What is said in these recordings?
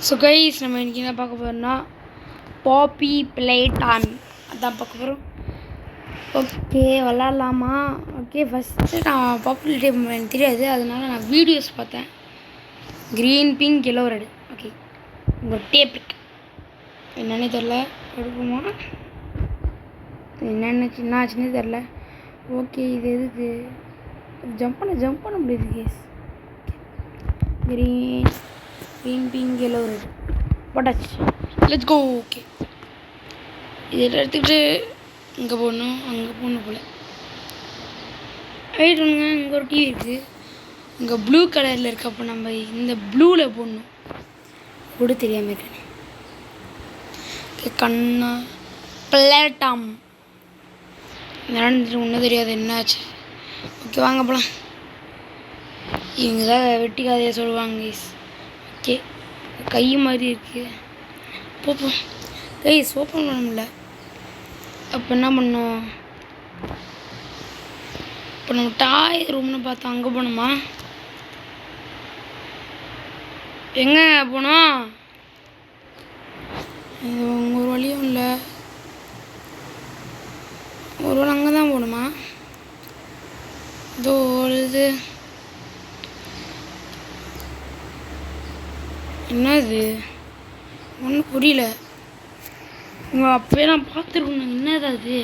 So guys நம்ம இன்றைக்கி என்ன பார்க்க போகிறோம்னா பாப்பி ப்ளே டைம் அதான் பார்க்க போகிறோம். ஓகே விளாட்லாமா? ஓகே ஃபஸ்ட்டு நான் பாப்பி டைம் எனக்கு தெரியாது, அதனால நான் வீடியோஸ் பார்த்தேன். Green pink yellow red. Okay உங்கள் டேப் இருக்கு என்னென்னு தெரில, எடுப்போமா? என்னென்ன சின்ன ஆச்சுன்னு தெரில. ஓகே இது எதுக்கு ஜம்ப் பண்ண முடியுது கேஸ். க்ரீன் பிங்க் எல்லோ ரெட் போட்டாச்சு. Let's go. ஓகே இதில் எடுத்துக்கிட்டு இங்கே போடணும், அங்கே போடணும் போல். ரைட் ஒன்றுங்க, இங்கே ஒரு டிவி இருக்குது, இங்கே ப்ளூ கலரில் இருக்குது. அப்போ நம்ம இந்த ப்ளூவில் போடணும் கூட தெரியாமல் இருக்கேன். ஓகே கண்ணா பிளேட்டாம் நடந்துட்டு ஒன்றும் தெரியாது என்னாச்சு. ஓகே வாங்க போகலாம். இவங்க தான் வெட்டி கதையை சொல்லுவாங்க கைஸ். ஓகே கை மாதிரி இருக்குது. போப்போம் கைஸ், ஓப்பன் பண்ண முடியல. அப்போ என்ன பண்ணோம்? இப்போ நம்ம டாய் ரூம்னு பார்த்தோம், அங்கே போகணுமா? எங்கே போனோம்? இது ஒரு வழியும் இல்லை. ஒரு வேளை அங்கே தான் போகணுமா? இதோ இது என்னது ஒன்றும் புரியல. உங்கள் அப்பவே நான் பார்த்துருக்கணும். என்னது அது?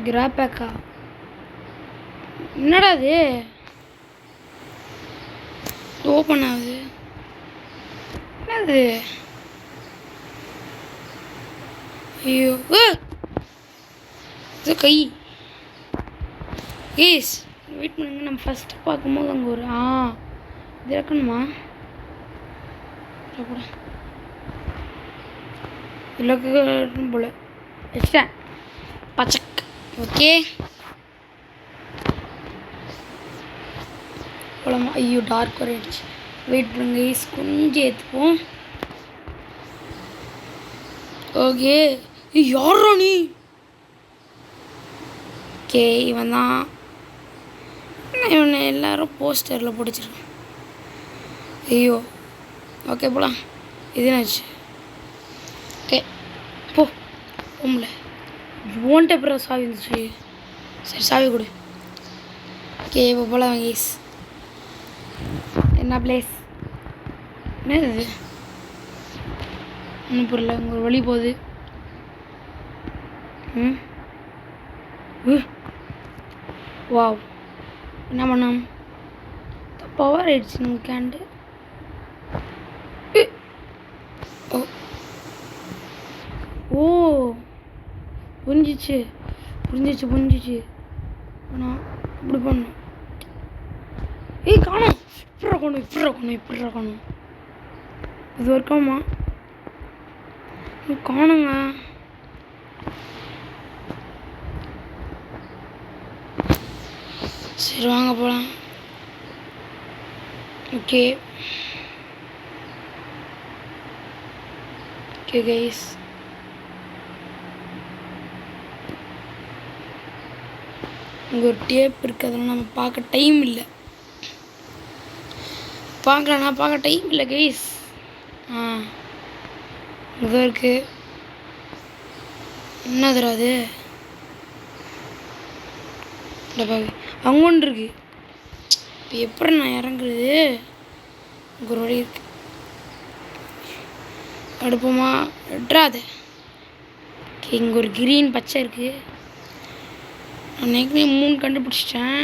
கிராபேக்கா? என்னடா அது ஓப்பன் ஆகுது? என்னது? ஐயோ இது கை. ஏஸ் வெயிட் பண்ணுங்க, நம்ம ஃபஸ்ட்டு பார்க்கும்போது அங்கே ஒரு இது இருக்கணுமா? கூட இலக்கு போல வச்சிட்டேன் பச்சக். ஓகே போலாமா? ஐயோ டார்க் வரையிடுச்சு. வெயிட் பண்ணுங்க கைஸ், கொஞ்சம் ஏற்றுப்போம். ஓகே யாரா நீ? ஓகே இவன் தான். இவனை எல்லாரும் போஸ்டரில் பிடிச்சிருக்கான். ஐயோ ஓகே போகலாம். இது என்னாச்சு? ஓகே போம்ல ஓன்ட்டு அப்புறம் சாவி இருந்துச்சு. சரி சாவி கொடு. ஓகே இப்போ போகலாம் கைஸ். என்ன பிளேஸ்? என்னது இது? ஒன்றும் புரியல. இங்கே ஒரு வழி போகுது. வாவ் என்ன பண்ணோம்? பவர் ஆயிடுச்சு நம்ம கேண்டு. ஓ புரிஞ்சிச்சு. ஆனால் இப்படி பண்ணணும். காணும். இப்படி காணும். இது வரைக்குமா காணுங்க. சரி வாங்க போகலாம். ஓகே கைஸ், இங்கே ஒரு டேப் இருக்குது, அதெல்லாம் நம்ம பார்க்க டைம் இல்லை. பார்க்க டைம் இல்லை கைஸ். இங்கே இருக்குது. என்ன தராது? அங்கே ஒன்று இருக்குது. இப்போ எப்படி நான் இறங்குறது? இங்கே ஒரு வழி இருக்கு. அடுப்போமா? எட்ராது. ஓகே இங்கே ஒரு கிரீன் பச்சை இருக்குது. நான் ஏற்கனவே 3 கண்டுபிடிச்சிட்டேன்.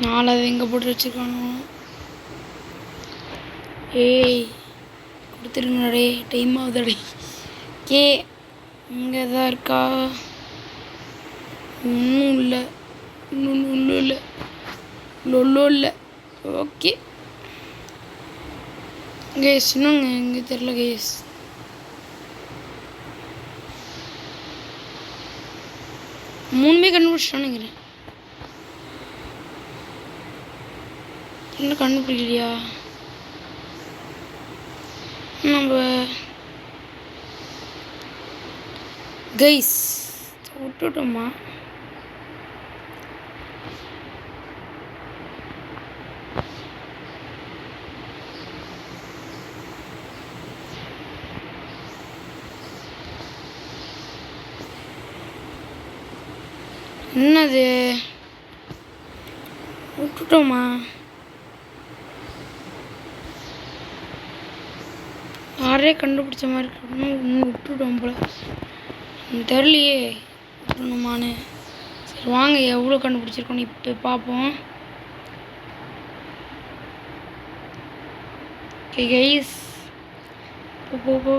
4 எங்கே போட்டு வச்சுருக்கானோ? ஏய் கொடுத்துருங்கடே, டைம் ஆகுதடே. ஓகே இங்கே தான் இருக்கா? இன்னும் இல்லை. ஓகே கேஸ் இன்னுங்க இங்கே தெரில கேஸ். மூணுமே கண்டுபிடிச்சிட்டான்னு நினைக்கிறேன். இன்னும் கண்டுபிடிக்கலையா? நம்ம கைஸ் விட்டுட்டோமா? என்னது விட்டுட்டோமா? யாரே கண்டுபிடிச்ச மாதிரி இன்னும் விட்டுட்டோம் போல. தெரியலையே விட்டுணுமான்னு. சரி வாங்க, எவ்வளோ கண்டுபிடிச்சிருக்கோன்னு இப்போ பார்ப்போம். ஓகே கைஸ், போ.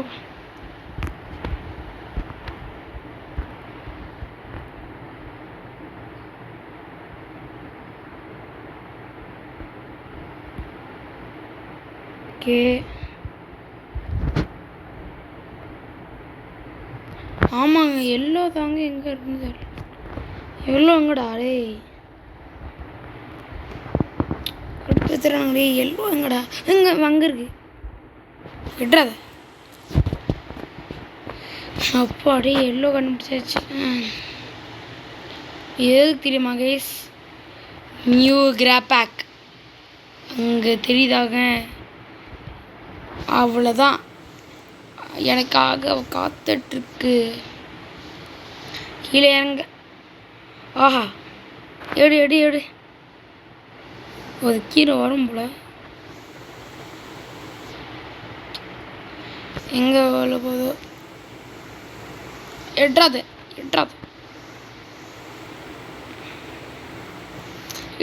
ஓகே ஆமாங்க, எல்லோ தாங்க எங்கே இருக்குன்னு தெரியல. எல்லோ எங்கடா? டே கடுப்புறாங்களே, எல்லோ எங்கடா? அங்கே இருக்கு. விட்றாத. அப்பாடி எல்லோ கண்டுபிடிச்சாச்சு. எதுக்கு தெரியுமா கைஸ்? நியூ கிராபேக் அங்கே தெரியுதாங்க. அவ்வளோதான், எனக்காக காத்துட்ருக்கு. கீழே இறங்க. ஆஹா, எடு. அது கீழே வரும் போல. எங்கே வேலை போதோ. எட்றாது.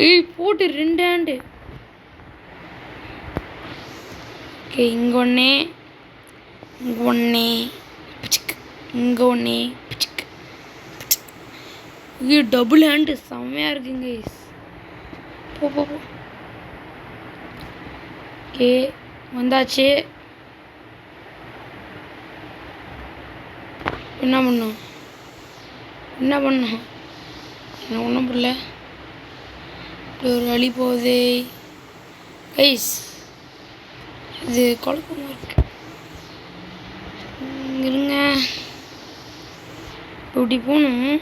ஏய் போட்டு 2 ஹேண்டு. ஓகே, இங்கே ஒன்று, இங்கே ஒன்று. இது டபுள் ஹேண்டு செம்மையாக இருக்குங்க. போ. ஓகே வந்தாச்சு. என்ன பண்ணும்? என்ன ஒன்றும் புரியல. இப்படி ஒரு வழி போகுது கைஸ். இது குழப்பமாக இருக்கு. இருங்க, இப்படி போகணும்.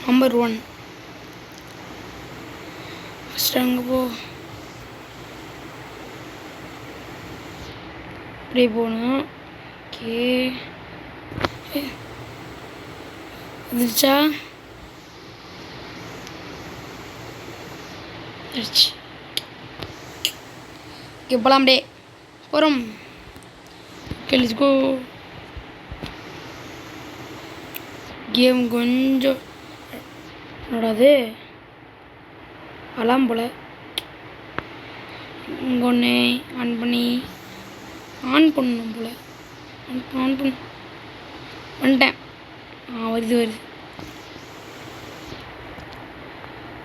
நம்பர் 1 ஃபஸ்ட்டு அங்கே போ. இப்படியே போகணும். ஓகே வந்துருச்சா? ஓகே போகலாம். டே போகிறோம். Okay let's go. கேம் கொஞ்சம் என்னடாது அலாம் போல். இங்கே ஒன்று ஆன் பண்ணணும் போல். ஆன் பண்ண வந்துட்டேன். வருது.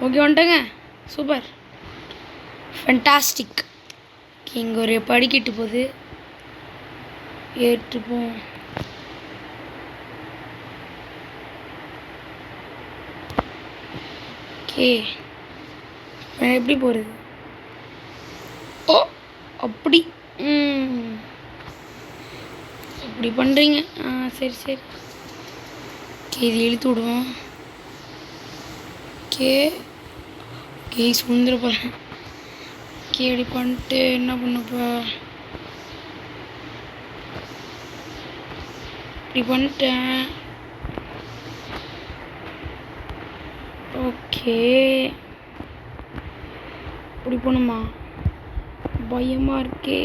ஓகே வந்துட்டேங்க. Super, fantastic. இங்கே ஒரு படிக்கிட்டு போகுது, ஏற்றுப்போம். ஓகே எப்படி போகிறது? ஓ அப்படி அப்படி பண்ணுறீங்க. சரி. ஓகே இது இழுத்து விடுவோம். ஓகே சுந்தர போகிறேன். ஓகே இப்படி பண்ணிட்டு என்ன பண்ணப்போ இப்படி பண்ணிட்டேன். ஓகே இப்படி போகணுமா? பயமாக இருக்கு.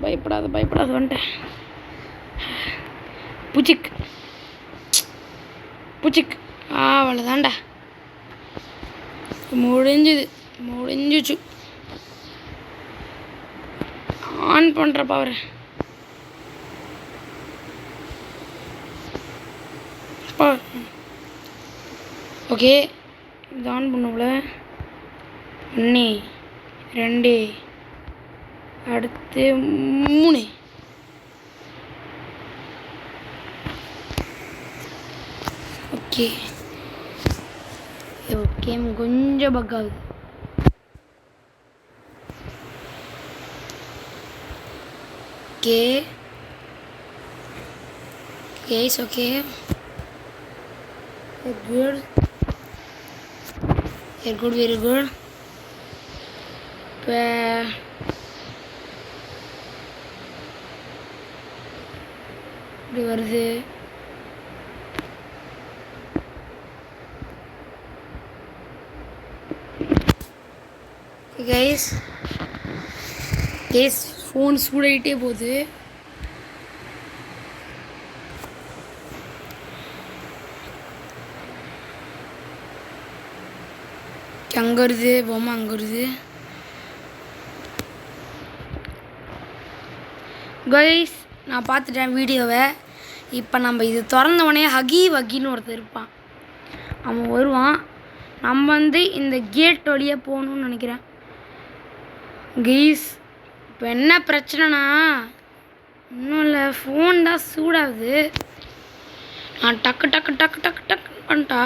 பயப்படாத வந்துட்டேன். பூச்சிக் அவ்வளோதான்டா. முடிஞ்சிச்சு. ஆன் பண்ணுற பவர். ஓகே இது ஆன் பண்ணுவோம்ல. 1 2 அடுத்து 3. ஓகே கொஞ்சம் பக் ஆகுது. Okay it's okay. Very good. இப்படி வருது. கைஸ் ஃபோன் சூடாகிட்டே போகுது. அங்கே வருது பொம்மை, அங்கே வருது. கைஸ் நான் பார்த்துட்டேன் வீடியோவை. இப்போ நம்ம இது திறந்தவொடனே ஹகி வகின்னு ஒருத்தர் இருப்பான், அவன் வருவான். நம்ம வந்து இந்த கேட் வழியாக போகணுன்னு நினைக்கிறேன். கைஸ் இப்போ என்ன பிரச்சனைனா, இன்னும் இல்லை, ஃபோன் தான் சூடாகுது. நான் டக்கு டக்கு டக்கு டக்கு டக்கு பண்ணிட்டா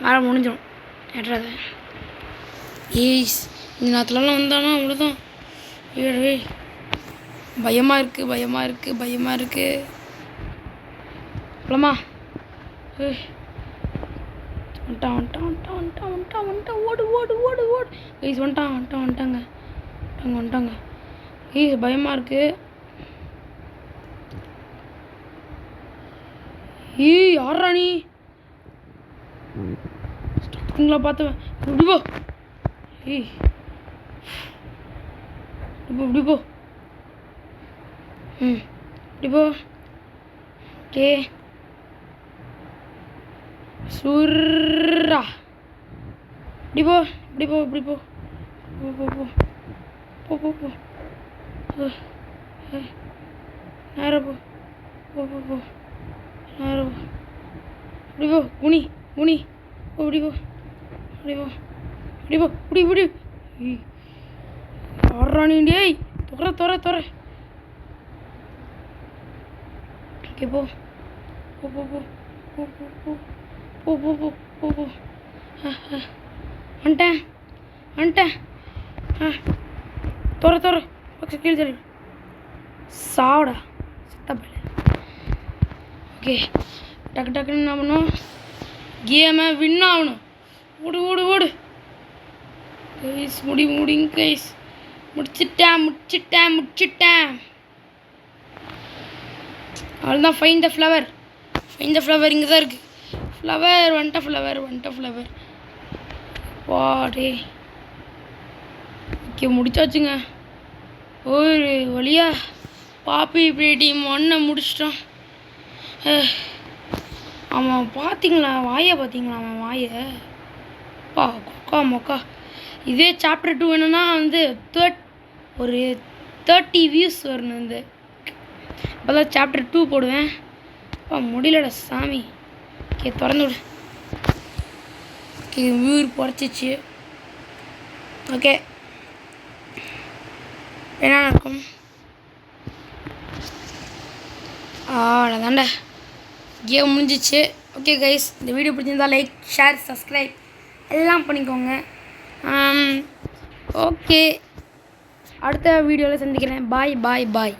வேலை முடிஞ்சிடும். ஏற்றாத ஏய்ஸ், இந்த நேரத்துலலாம் வந்தானா அவ்வளோதான். ஏய் பயமாக இருக்குது, பயமாக இருக்குது, பயமாக இருக்குது. அவ்வளோமா வந்துட்டான் வந்துட்டான் வந்துட்டான் வந்துட்டான் வந்துட்டான் வந்துட்டான் ஓடு ஓடு ஓடு ஓடு. கைஸ் வந்துட்டாங்க. கைஸ் பயமாக இருக்குது. ஏய் யாரா நீ? ஸ்டார்டிங்கில் பார்த்தவன். இப்படி போ. ஏய் இப்படி போ. இப்படி போ. Okay surra. இப்படி போ. இப்படி போ. போ போ போ போ போ போ. நேரம் போ. போ போ போ. நேரம் போ. இப்படி போ. குனி குனி. இப்படி போ. இப்படி போ. இப்படி போ. இப்படி இப்படி. ஆடுறானி டேய். தொற. ஓகே போ. போ போ போ போ போ போ போ போ போ போ போ. வந்துட்டேன். தொற பக்கம் கீழே தள்ளி சாவடா சித்தப்பல. ஓகே டக்குன்னு என்ன பண்ணணும், கேமை வின் ஆகணும். ஓடு கைஸ். முடிங்க கைஸ். முடிச்சிட்டேன். அவ்வளோதான். ஃபைண்ட் த ஃப்ளவர் இங்கே தான் இருக்குது. ஃப்ளவர் வந்துட்ட. வாடே ஓகே முடிச்சாச்சுங்க. ஒரு வழியா பாப்பி இப்படி டீம் 1 முடிச்சிட்டோம். அவன் பார்த்தீங்களா அவன் வாயை பா கொக்கா மொக்கா. இதே சாப்டர் 2 வேணும்னா வந்து ஒரு 30 வியூஸ் வரணும். இந்த அப்போ தான் சாப்டர் 2 போடுவேன். முடியலடா சாமி. ஓகே திறந்து விடு. Okay viewer குறைச்சிச்சு. ஓகே என்ன நடக்கும்? அவ்வளோதாண்டா, கேம் முடிஞ்சிச்சு. ஓகே கைஸ், இந்த வீடியோ பிடிச்சிருந்தா லைக், ஷேர், சப்ஸ்கிரைப் எல்லாம் பண்ணிக்கோங்க. ஓகே அடுத்த வீடியோவில் சந்திக்கிறேன். பாய்.